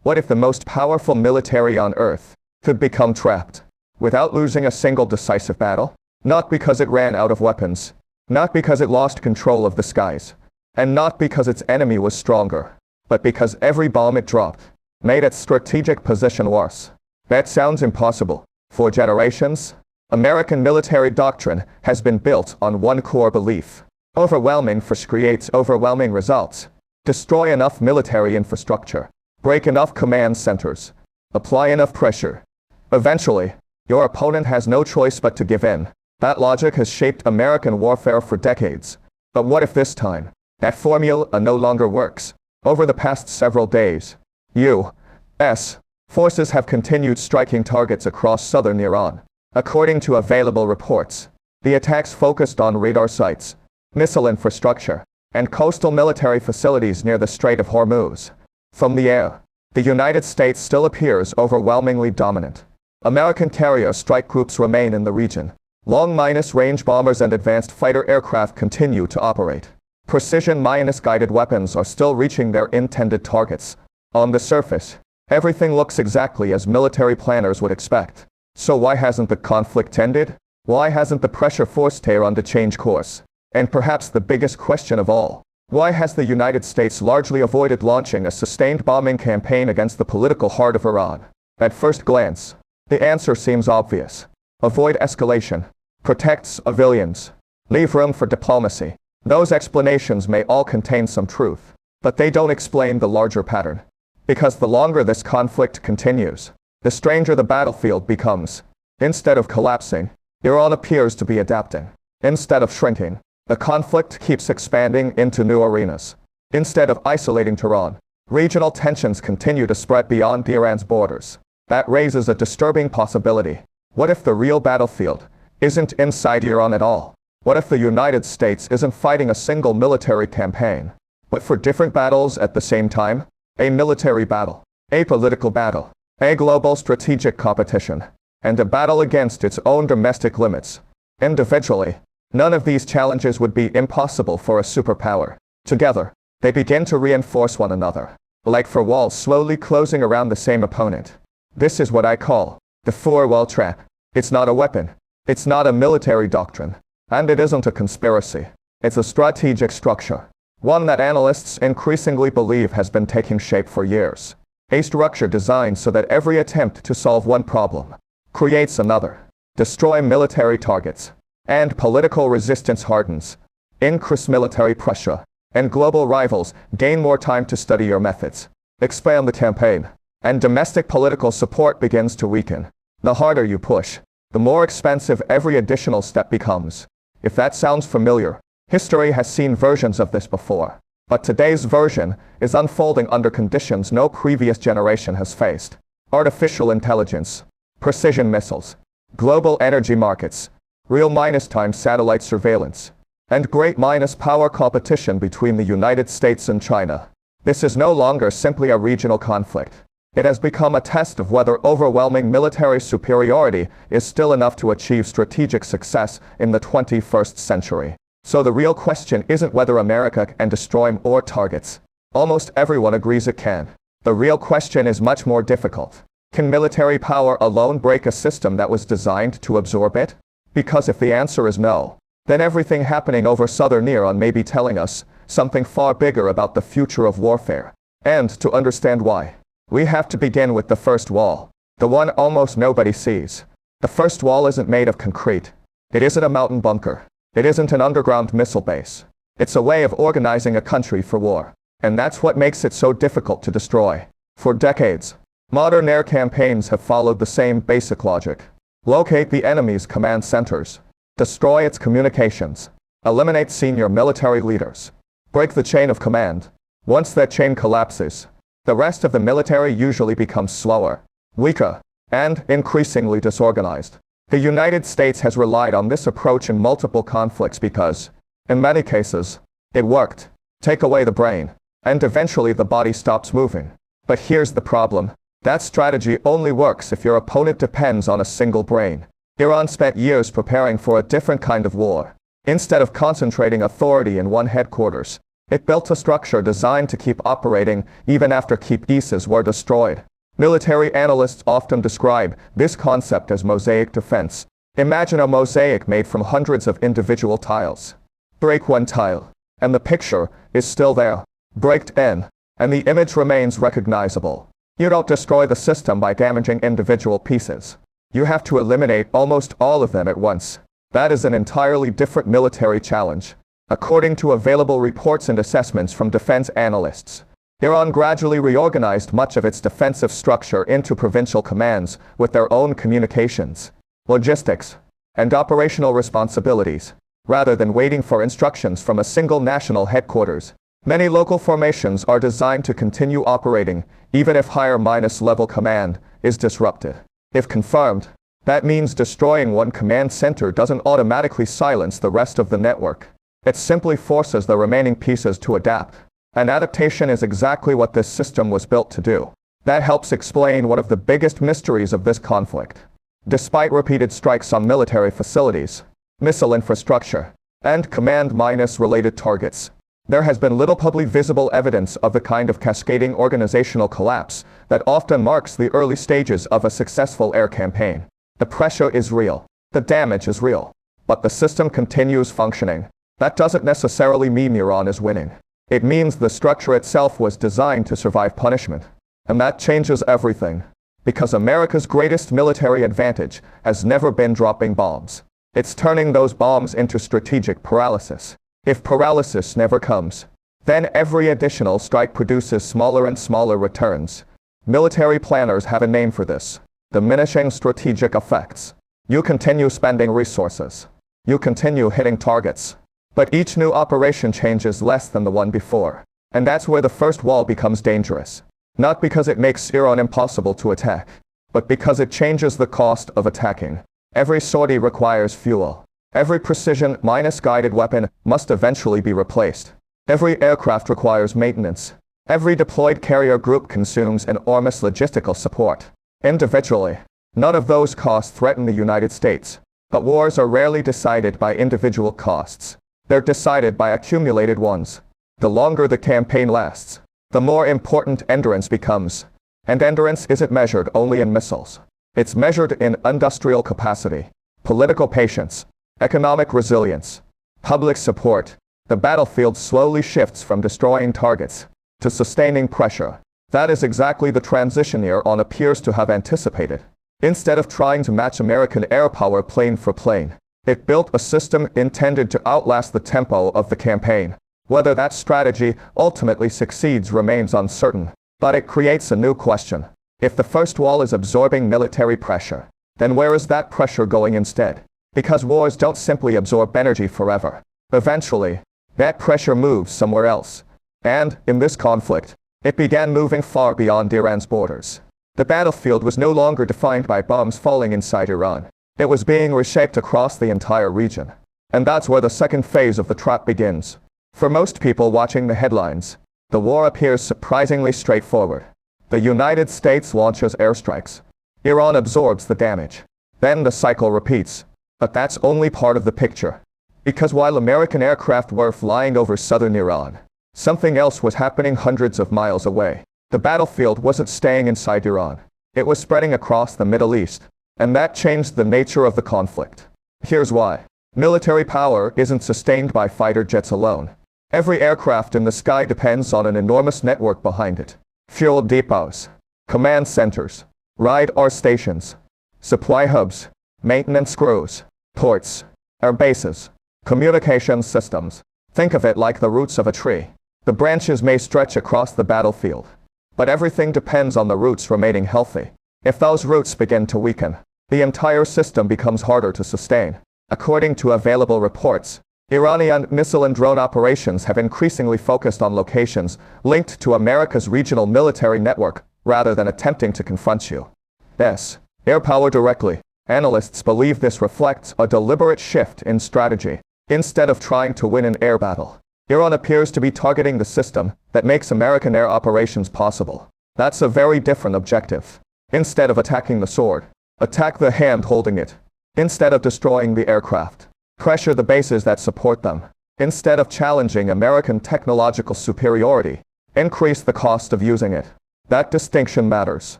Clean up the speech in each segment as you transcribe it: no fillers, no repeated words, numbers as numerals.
What if the most powerful military on Earth could become trapped without losing a single decisive battle? Not because it ran out of weapons, not because it lost control of the skies, and not because its enemy was stronger, but because every bomb it dropped made its strategic position worse. That sounds impossible. For generations, American military doctrine has been built on one core belief. Overwhelming force creates overwhelming results. Destroy enough military infrastructure, break enough command centers, apply enough pressure. Eventually, your opponent has no choice but to give in. That logic has shaped American warfare for decades. But what if this time, that formula no longer works? Over the past several days, U.S. forces have continued striking targets across southern Iran. According to available reports, the attacks focused on radar sites, missile infrastructure, and coastal military facilities near the Strait of Hormuz. From the air, the United States still appears overwhelmingly dominant. American carrier strike groups remain in the region. Long-range bombers and advanced fighter aircraft continue to operate. Precision-guided weapons are still reaching their intended targets. On the surface, everything looks exactly as military planners would expect. So why hasn't the conflict ended? Why hasn't the pressure forced Tehran to change course? And perhaps the biggest question of all, why has the United States largely avoided launching a sustained bombing campaign against the political heart of Iran? At first glance, the answer seems obvious. Avoid escalation. Protect civilians. Leave room for diplomacy. Those explanations may all contain some truth, but they don't explain the larger pattern. Because the longer this conflict continues, the stranger the battlefield becomes. Instead of collapsing, Iran appears to be adapting. Instead of shrinking, the conflict keeps expanding into new arenas. Instead of isolating Tehran, regional tensions continue to spread beyond Iran's borders. That raises a disturbing possibility. What if the real battlefield isn't inside Iran at all? What if the United States isn't fighting a single military campaign, but for different battles at the same time? A military battle, a political battle, a global strategic competition, and a battle against its own domestic limits. Individually, none of these challenges would be impossible for a superpower. Together, they begin to reinforce one another, like four walls slowly closing around the same opponent. This is what I call the four-wall trap. It's not a weapon. It's not a military doctrine. And it isn't a conspiracy. It's a strategic structure. One that analysts increasingly believe has been taking shape for years. A structure designed so that every attempt to solve one problem creates another. Destroy military targets, and political resistance hardens. Increase military pressure, and global rivals gain more time to study your methods. Expand the campaign, and domestic political support begins to weaken. The harder you push, the more expensive every additional step becomes. If that sounds familiar, history has seen versions of this before. But today's version is unfolding under conditions no previous generation has faced. Artificial intelligence, precision missiles, global energy markets, real-time satellite surveillance, and great-power competition between the United States and China. This is no longer simply a regional conflict. It has become a test of whether overwhelming military superiority is still enough to achieve strategic success in the 21st century. So the real question isn't whether America can destroy more targets. Almost everyone agrees it can. The real question is much more difficult. Can military power alone break a system that was designed to absorb it? Because if the answer is no, then everything happening over southern Iran may be telling us something far bigger about the future of warfare. And to understand why, we have to begin with the first wall, the one almost nobody sees. The first wall isn't made of concrete. It isn't a mountain bunker. It isn't an underground missile base. It's a way of organizing a country for war. And that's what makes it so difficult to destroy. For decades, modern air campaigns have followed the same basic logic. Locate the enemy's command centers. Destroy its communications. Eliminate senior military leaders. Break the chain of command. Once that chain collapses, the rest of the military usually becomes slower, weaker, and increasingly disorganized. The United States has relied on this approach in multiple conflicts because, in many cases, it worked. Take away the brain, and eventually the body stops moving. But here's the problem. That strategy only works if your opponent depends on a single brain. Iran spent years preparing for a different kind of war. Instead of concentrating authority in one headquarters, It built a structure designed to keep operating even after key pieces were destroyed. Military analysts often describe this concept as mosaic defense. Imagine a mosaic made from hundreds of individual tiles. Break one tile, and the picture is still there. Break 10, and the image remains recognizable. You don't destroy the system by damaging individual pieces. You have to eliminate almost all of them at once. That is an entirely different military challenge. According to available reports and assessments from defense analysts, Iran gradually reorganized much of its defensive structure into provincial commands with their own communications, logistics, and operational responsibilities, rather than waiting for instructions from a single national headquarters. Many local formations are designed to continue operating, even if higher-level command is disrupted. If confirmed, that means destroying one command center doesn't automatically silence the rest of the network. It simply forces the remaining pieces to adapt. And adaptation is exactly what this system was built to do. That helps explain one of the biggest mysteries of this conflict. Despite repeated strikes on military facilities, missile infrastructure, and command-related targets, there has been little publicly visible evidence of the kind of cascading organizational collapse that often marks the early stages of a successful air campaign. The pressure is real. The damage is real. But the system continues functioning. That doesn't necessarily mean Iran is winning. It means the structure itself was designed to survive punishment. And that changes everything. Because America's greatest military advantage has never been dropping bombs. It's turning those bombs into strategic paralysis. If paralysis never comes, then every additional strike produces smaller and smaller returns. Military planners have a name for this: diminishing strategic effects. You continue spending resources. You continue hitting targets. But each new operation changes less than the one before. And that's where the first wall becomes dangerous. Not because it makes Iran impossible to attack, but because it changes the cost of attacking. Every sortie requires fuel. Every precision-guided weapon must eventually be replaced. Every aircraft requires maintenance. Every deployed carrier group consumes enormous logistical support. Individually, none of those costs threaten the United States. But wars are rarely decided by individual costs. They're decided by accumulated ones. The longer the campaign lasts, the more important endurance becomes. And endurance isn't measured only in missiles. It's measured in industrial capacity, political patience, economic resilience, public support. The battlefield slowly shifts from destroying targets to sustaining pressure. That is exactly the transition Iran appears to have anticipated. Instead of trying to match American air power plane for plane, it built a system intended to outlast the tempo of the campaign. Whether that strategy ultimately succeeds remains uncertain, but it creates a new question. If the first wall is absorbing military pressure, then where is that pressure going instead? Because wars don't simply absorb energy forever. Eventually, that pressure moves somewhere else. And, in this conflict, it began moving far beyond Iran's borders. The battlefield was no longer defined by bombs falling inside Iran. It was being reshaped across the entire region. And that's where the second phase of the trap begins. For most people watching the headlines, the war appears surprisingly straightforward. The United States launches airstrikes. Iran absorbs the damage. Then the cycle repeats. But that's only part of the picture. Because while American aircraft were flying over southern Iran, something else was happening hundreds of miles away. The battlefield wasn't staying inside Iran. It was spreading across the Middle East. And that changed the nature of the conflict. Here's why. Military power isn't sustained by fighter jets alone. Every aircraft in the sky depends on an enormous network behind it. Fuel depots, command centers, radar stations, supply hubs, maintenance crews, ports, air bases, communication systems. Think of it like the roots of a tree. The branches may stretch across the battlefield, but everything depends on the roots remaining healthy. If those roots begin to weaken, the entire system becomes harder to sustain. According to available reports, Iranian missile and drone operations have increasingly focused on locations linked to America's regional military network, rather than attempting to confront U.S. air power directly. Analysts believe this reflects a deliberate shift in strategy. Instead of trying to win an air battle, Iran appears to be targeting the system that makes American air operations possible. That's a very different objective. Instead of attacking the sword, attack the hand holding it. Instead of destroying the aircraft, pressure the bases that support them. instead of challenging American technological superiority, increased the cost of using it. That distinction matters,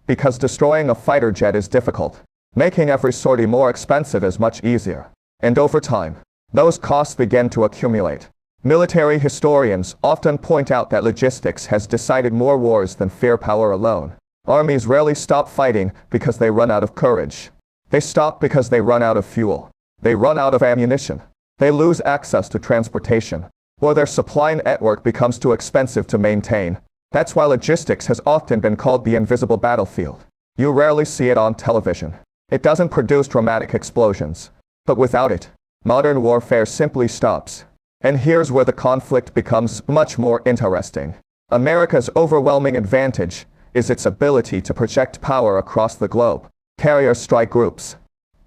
because destroying a fighter jet is difficult. Making every sortie more expensive is much easier. And over time, those costs begin to accumulate. Military historians often point out that logistics has decided more wars than firepower alone. Armies rarely stop fighting because they run out of courage. They stop because they run out of fuel. They run out of ammunition. They lose access to transportation, or their supply network becomes too expensive to maintain. That's why logistics has often been called the invisible battlefield. You rarely see it on television. It doesn't produce dramatic explosions. But without it, modern warfare simply stops. And here's where the conflict becomes much more interesting. America's overwhelming advantage is its ability to project power across the globe. Carrier strike groups,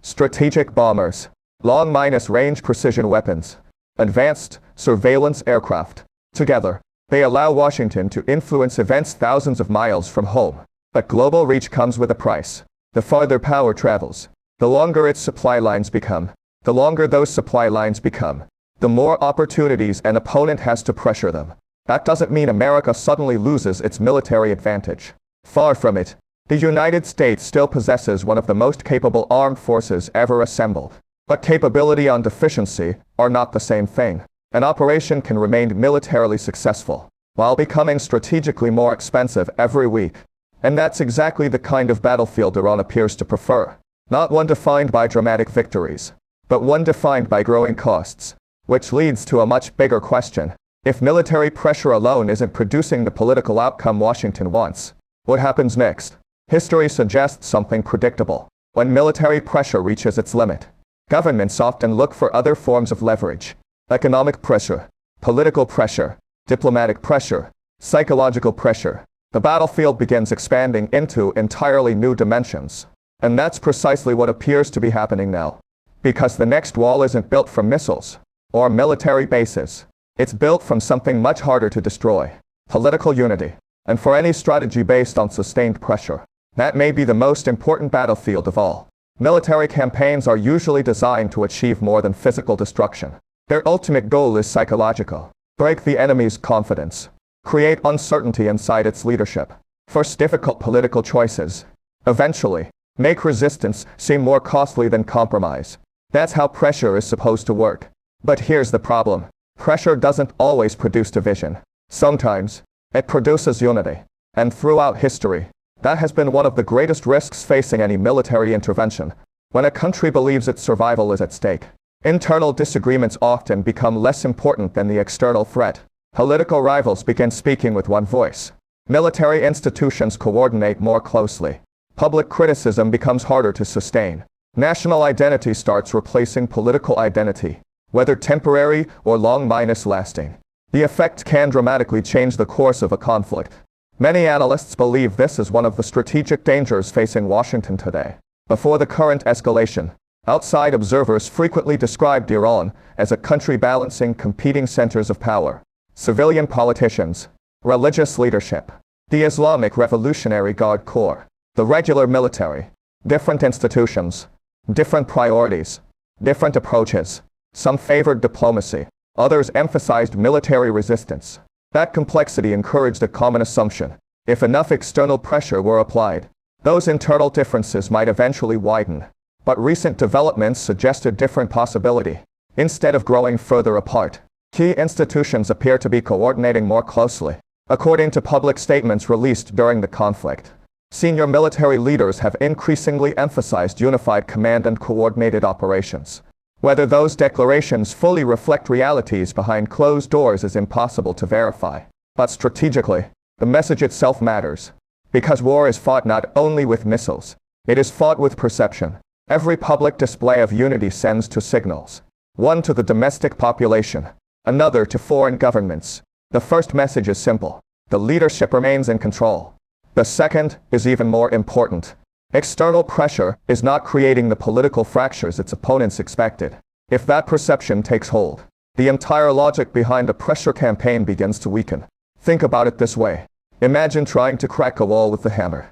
strategic bombers, long-range precision weapons, advanced surveillance aircraft. Together, they allow Washington to influence events thousands of miles from home. But global reach comes with a price. The farther power travels, the longer its supply lines become. The longer those supply lines become, the more opportunities an opponent has to pressure them. That doesn't mean America suddenly loses its military advantage. Far from it. The United States still possesses one of the most capable armed forces ever assembled. But capability and efficiency are not the same thing. An operation can remain militarily successful while becoming strategically more expensive every week. And that's exactly the kind of battlefield Iran appears to prefer. Not one defined by dramatic victories, but one defined by growing costs. Which leads to a much bigger question. If military pressure alone isn't producing the political outcome Washington wants, what happens next? History suggests something predictable. When military pressure reaches its limit, governments often look for other forms of leverage. Economic pressure, political pressure, diplomatic pressure, psychological pressure. The battlefield begins expanding into entirely new dimensions. And that's precisely what appears to be happening now. Because the next wall isn't built from missiles or military bases. It's built from something much harder to destroy. Political unity. And for any strategy based on sustained pressure, that may be the most important battlefield of all. Military campaigns are usually designed to achieve more than physical destruction. Their ultimate goal is psychological. Break the enemy's confidence. Create uncertainty inside its leadership. Force difficult political choices. Eventually, make resistance seem more costly than compromise. That's how pressure is supposed to work. But here's the problem. Pressure doesn't always produce division. Sometimes, it produces unity. And throughout history, that has been one of the greatest risks facing any military intervention. When a country believes its survival is at stake, internal disagreements often become less important than the external threat. Political rivals begin speaking with one voice. Military institutions coordinate more closely. Public criticism becomes harder to sustain. National identity starts replacing political identity, whether temporary or long-lasting. The effect can dramatically change the course of a conflict. Many analysts believe this is one of the strategic dangers facing Washington today. Before the current escalation, outside observers frequently described Iran as a country balancing competing centers of power. Civilian politicians, religious leadership, the Islamic Revolutionary Guard Corps, the regular military, different institutions, different priorities, different approaches. Some favored diplomacy, others emphasized military resistance. That complexity encouraged a common assumption. If enough external pressure were applied, those internal differences might eventually widen. But recent developments suggest a different possibility. Instead of growing further apart, key institutions appear to be coordinating more closely. According to public statements released during the conflict, senior military leaders have increasingly emphasized unified command and coordinated operations. Whether those declarations fully reflect realities behind closed doors is impossible to verify. But strategically, the message itself matters. Because war is fought not only with missiles, it is fought with perception. Every public display of unity sends two signals. One to the domestic population, another to foreign governments. The first message is simple. The leadership remains in control. The second is even more important. External pressure is not creating the political fractures its opponents expected. If that perception takes hold, the entire logic behind a pressure campaign begins to weaken. Think about it this way. Imagine trying to crack a wall with the hammer.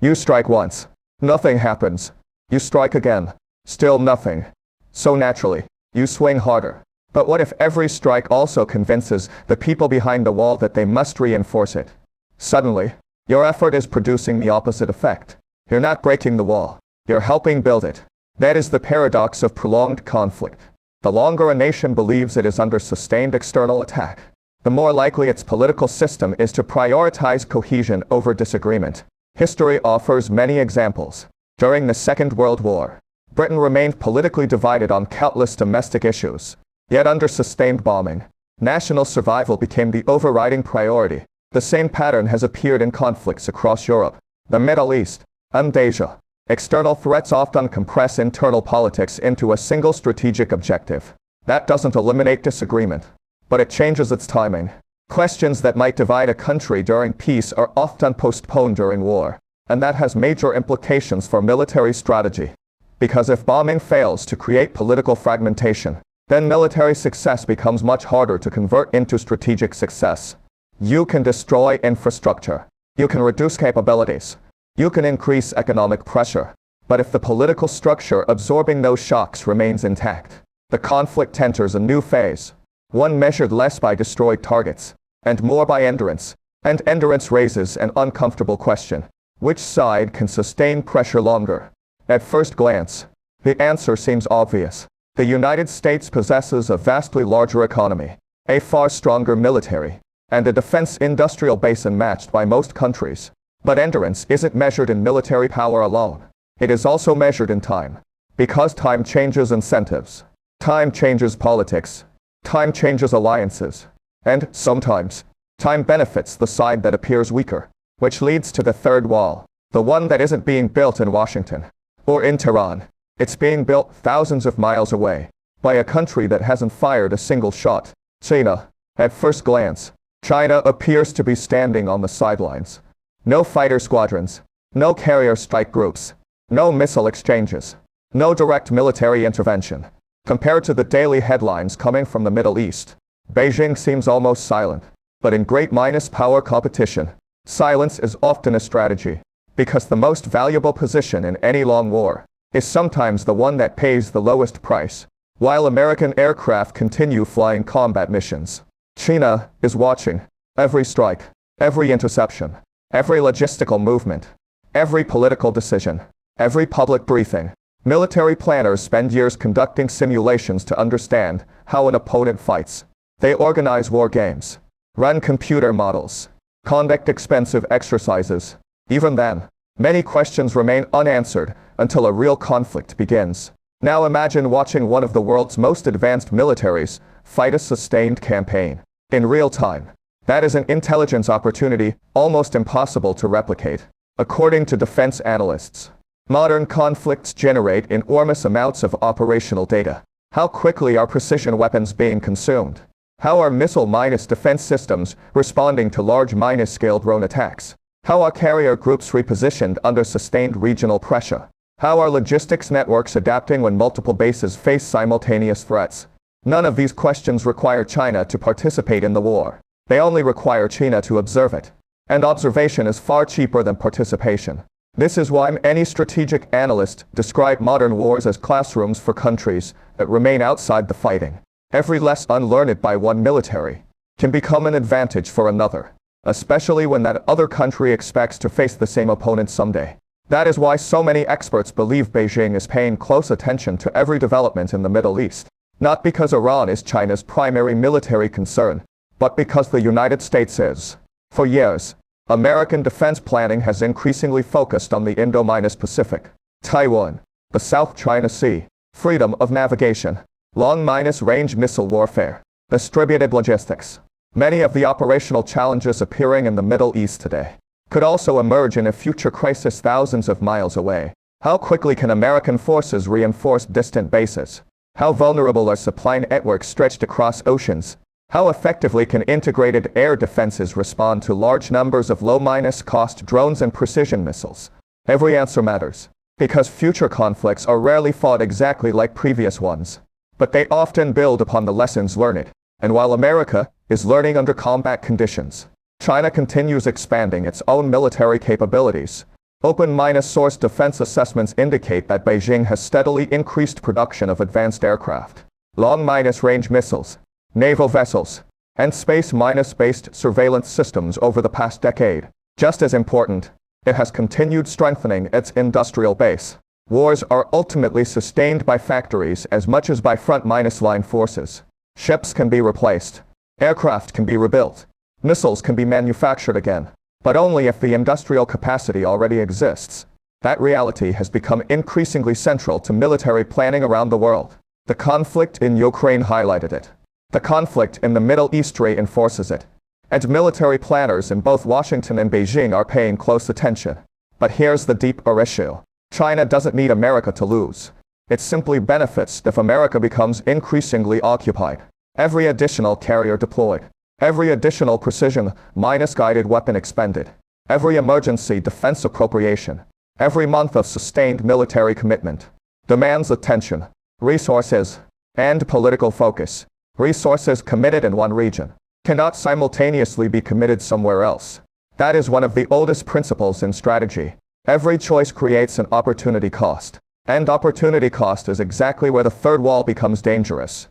You strike once. Nothing happens. You strike again. Still nothing. So naturally, you swing harder. But what if every strike also convinces the people behind the wall that they must reinforce it? Suddenly, your effort is producing the opposite effect. You're not breaking the wall. You're helping build it. That is the paradox of prolonged conflict. The longer a nation believes it is under sustained external attack, the more likely its political system is to prioritize cohesion over disagreement. History offers many examples. During the Second World War, Britain remained politically divided on countless domestic issues. Yet under sustained bombing, national survival became the overriding priority. The same pattern has appeared in conflicts across Europe, the Middle East, and Asia. External threats often compress internal politics into a single strategic objective. That doesn't eliminate disagreement, but it changes its timing. Questions that might divide a country during peace are often postponed during war, and that has major implications for military strategy. Because if bombing fails to create political fragmentation, then military success becomes much harder to convert into strategic success. You can destroy infrastructure. You can reduce capabilities. You can increase economic pressure. But if the political structure absorbing those shocks remains intact, the conflict enters a new phase. One measured less by destroyed targets, and more by endurance. And endurance raises an uncomfortable question. Which side can sustain pressure longer? At first glance, the answer seems obvious. The United States possesses a vastly larger economy, a far stronger military, and a defense industrial base unmatched by most countries. But endurance isn't measured in military power alone. It is also measured in time. Because time changes incentives. Time changes politics. Time changes alliances. And, sometimes, time benefits the side that appears weaker. Which leads to the third wall. The one that isn't being built in Washington. Or in Tehran. It's being built thousands of miles away. By a country that hasn't fired a single shot. China. At first glance, China appears to be standing on the sidelines. No fighter squadrons. No carrier strike groups. No missile exchanges. No direct military intervention. Compared to the daily headlines coming from the Middle East, Beijing seems almost silent. But in great minus power competition, silence is often a strategy. Because the most valuable position in any long war is sometimes the one that pays the lowest price. While American aircraft continue flying combat missions, China is watching every strike, every interception, every logistical movement, every political decision, every public briefing. Military planners spend years conducting simulations to understand how an opponent fights. They organize war games, run computer models, conduct expensive exercises. Even then, many questions remain unanswered until a real conflict begins. Now imagine watching one of the world's most advanced militaries fight a sustained campaign in real time. That is an intelligence opportunity almost impossible to replicate. According to defense analysts, modern conflicts generate enormous amounts of operational data. How quickly are precision weapons being consumed? How are missile-minus defense systems responding to large minus-scale drone attacks? How are carrier groups repositioned under sustained regional pressure? How are logistics networks adapting when multiple bases face simultaneous threats? None of these questions require China to participate in the war. They only require China to observe it. And observation is far cheaper than participation. This is why many strategic analysts describe modern wars as classrooms for countries that remain outside the fighting. Every lesson unlearned by one military can become an advantage for another, especially when that other country expects to face the same opponent someday. That is why so many experts believe Beijing is paying close attention to every development in the Middle East. Not because Iran is China's primary military concern, but because the United States is. For years, American defense planning has increasingly focused on the Indo-Pacific, Taiwan, the South China Sea, freedom of navigation, long-range missile warfare, distributed logistics. Many of the operational challenges appearing in the Middle East today could also emerge in a future crisis thousands of miles away. How quickly can American forces reinforce distant bases? How vulnerable are supply networks stretched across oceans? How effectively can integrated air defenses respond to large numbers of low-cost drones and precision missiles? Every answer matters, because future conflicts are rarely fought exactly like previous ones. But they often build upon the lessons learned. And while America is learning under combat conditions, China continues expanding its own military capabilities. Open-source defense assessments indicate that Beijing has steadily increased production of advanced aircraft, long-range missiles, naval vessels, and space-based surveillance systems over the past decade. Just as important, it has continued strengthening its industrial base. Wars are ultimately sustained by factories as much as by front-line forces. Ships can be replaced. Aircraft can be rebuilt. Missiles can be manufactured again. But only if the industrial capacity already exists. That reality has become increasingly central to military planning around the world. The conflict in Ukraine highlighted it. The conflict in the Middle East reinforces it. And military planners in both Washington and Beijing are paying close attention. But here's the deeper issue. China doesn't need America to lose. It simply benefits if America becomes increasingly occupied. Every additional carrier deployed. Every additional precision-guided weapon expended. Every emergency defense appropriation. Every month of sustained military commitment demands attention, resources, and political focus. Resources committed in one region cannot simultaneously be committed somewhere else. That is one of the oldest principles in strategy. Every choice creates an opportunity cost. And opportunity cost is exactly where the third wall becomes dangerous.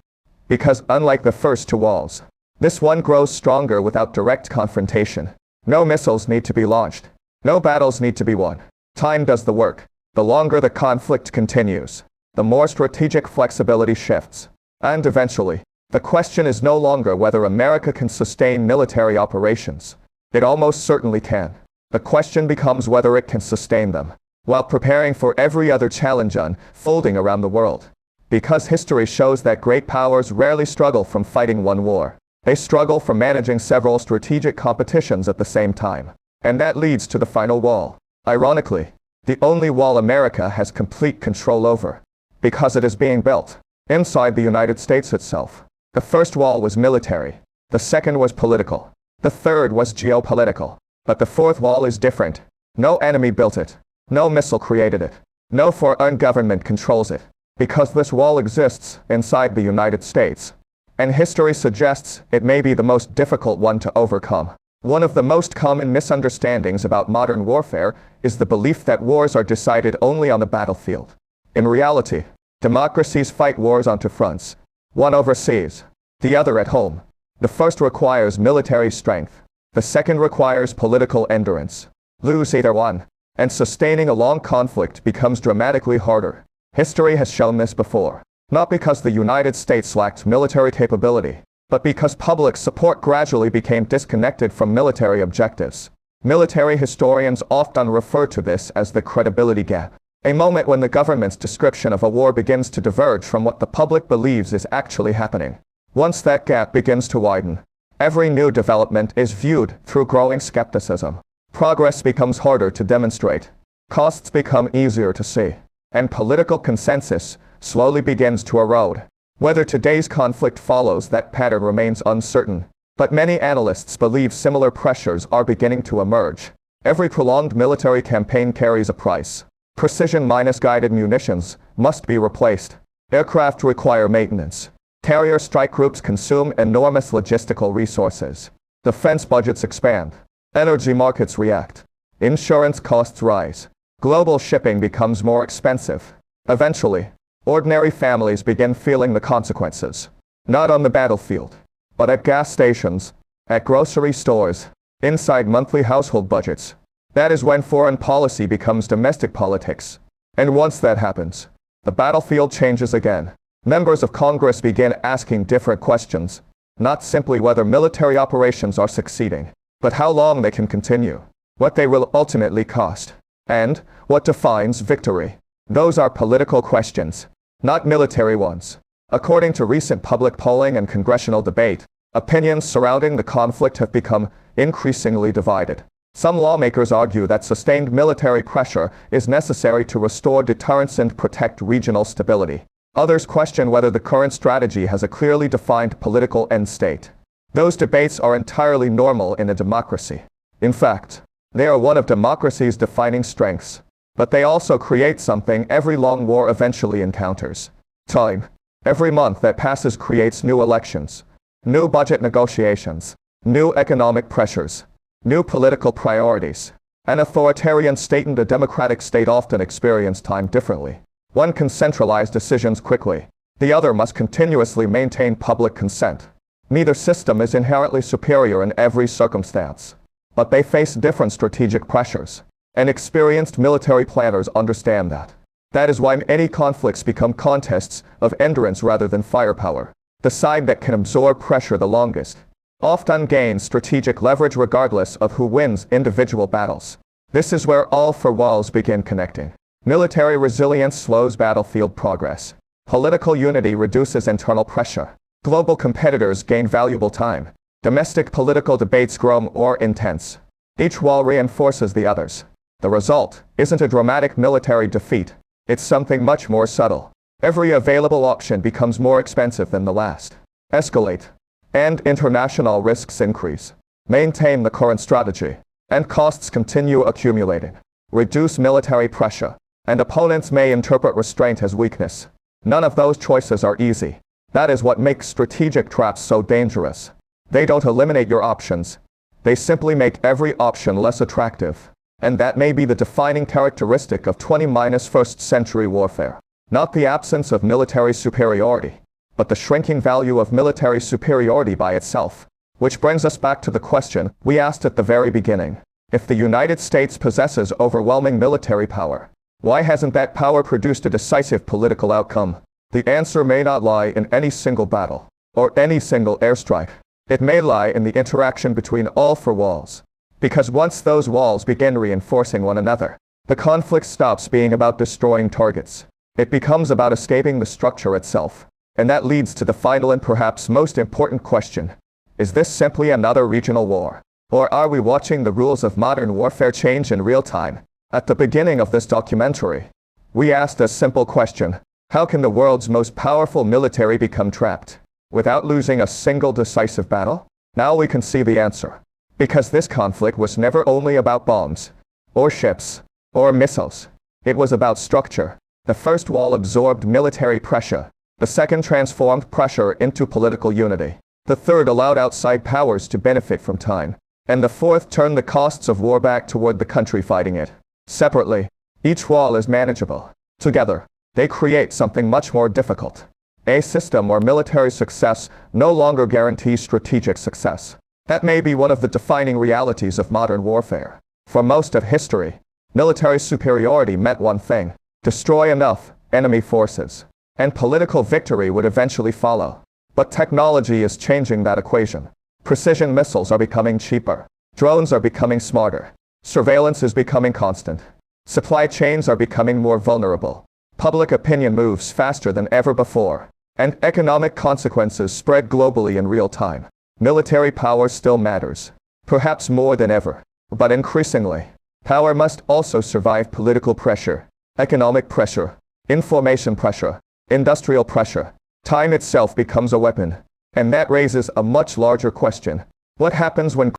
Because unlike the first two walls, this one grows stronger without direct confrontation. No missiles need to be launched. No battles need to be won. Time does the work. The longer the conflict continues, the more strategic flexibility shifts. And eventually, the question is no longer whether America can sustain military operations. It almost certainly can. The question becomes whether it can sustain them, while preparing for every other challenge unfolding around the world. Because history shows that great powers rarely struggle from fighting one war. They struggle from managing several strategic competitions at the same time. And that leads to the final wall. Ironically, the only wall America has complete control over. Because it is being built inside the United States itself. The first wall was military. The second was political. The third was geopolitical. But the fourth wall is different. No enemy built it. No missile created it. No foreign government controls it. Because this wall exists inside the United States. And history suggests it may be the most difficult one to overcome. One of the most common misunderstandings about modern warfare is the belief that wars are decided only on the battlefield. In reality, democracies fight wars on two fronts. One overseas, the other at home. The first requires military strength. The second requires political endurance. Lose either one, and sustaining a long conflict becomes dramatically harder. History has shown this before. Not because the United States lacked military capability, but because public support gradually became disconnected from military objectives. Military historians often refer to this as the credibility gap. A moment when the government's description of a war begins to diverge from what the public believes is actually happening. Once that gap begins to widen, every new development is viewed through growing skepticism. Progress becomes harder to demonstrate. Costs become easier to see. And political consensus slowly begins to erode. Whether today's conflict follows that pattern remains uncertain. But many analysts believe similar pressures are beginning to emerge. Every prolonged military campaign carries a price. Precision-guided munitions must be replaced. Aircraft require maintenance. Carrier strike groups consume enormous logistical resources. Defense budgets expand. Energy markets react. Insurance costs rise. Global shipping becomes more expensive. Eventually, ordinary families begin feeling the consequences. Not on the battlefield, but at gas stations, at grocery stores, inside monthly household budgets. That is when foreign policy becomes domestic politics. And once that happens, the battlefield changes again. Members of Congress begin asking different questions. Not simply whether military operations are succeeding, but how long they can continue, what they will ultimately cost, and what defines victory. Those are political questions, not military ones. According to recent public polling and congressional debate, opinions surrounding the conflict have become increasingly divided. Some lawmakers argue that sustained military pressure is necessary to restore deterrence and protect regional stability. Others question whether the current strategy has a clearly defined political end state. Those debates are entirely normal in a democracy. In fact, they are one of democracy's defining strengths. But they also create something every long war eventually encounters. Time. Every month that passes creates new elections, new budget negotiations, new economic pressures, new political priorities. An authoritarian state and a democratic state often experience time differently. One can centralize decisions quickly. The other must continuously maintain public consent. Neither system is inherently superior in every circumstance, but they face different strategic pressures, and experienced military planners understand that. That is why many conflicts become contests of endurance rather than firepower. The side that can absorb pressure the longest often gains strategic leverage regardless of who wins individual battles. This is where all four walls begin connecting. Military resilience slows battlefield progress. Political unity reduces internal pressure. Global competitors gain valuable time. Domestic political debates grow more intense. Each wall reinforces the others. The result isn't a dramatic military defeat. It's something much more subtle. Every available option becomes more expensive than the last. Escalate, and international risks increase. Maintain the current strategy, and costs continue accumulating. Reduce military pressure, and opponents may interpret restraint as weakness. None of those choices are easy. That is what makes strategic traps so dangerous. They don't eliminate your options. They simply make every option less attractive. And that may be the defining characteristic of 21st century warfare. Not the absence of military superiority, but the shrinking value of military superiority by itself. Which brings us back to the question we asked at the very beginning. If the United States possesses overwhelming military power, why hasn't that power produced a decisive political outcome? The answer may not lie in any single battle, or any single airstrike. It may lie in the interaction between all four walls. Because once those walls begin reinforcing one another, the conflict stops being about destroying targets. It becomes about escaping the structure itself. And that leads to the final and perhaps most important question. Is this simply another regional war? Or are we watching the rules of modern warfare change in real time? At the beginning of this documentary, we asked a simple question. How can the world's most powerful military become trapped without losing a single decisive battle? Now we can see the answer. Because this conflict was never only about bombs, or ships, or missiles. It was about structure. The first wall absorbed military pressure. The second transformed pressure into political unity. The third allowed outside powers to benefit from time. And the fourth turned the costs of war back toward the country fighting it. Separately, each wall is manageable. Together, they create something much more difficult. A system where military success no longer guarantees strategic success. That may be one of the defining realities of modern warfare. For most of history, military superiority meant one thing: destroy enough enemy forces, and political victory would eventually follow. But technology is changing that equation. Precision missiles are becoming cheaper. Drones are becoming smarter. Surveillance is becoming constant. Supply chains are becoming more vulnerable. Public opinion moves faster than ever before. And economic consequences spread globally in real time. Military power still matters, perhaps more than ever. But increasingly, power must also survive political pressure, economic pressure, information pressure, industrial pressure. Time itself becomes a weapon. And that raises a much larger question. What happens when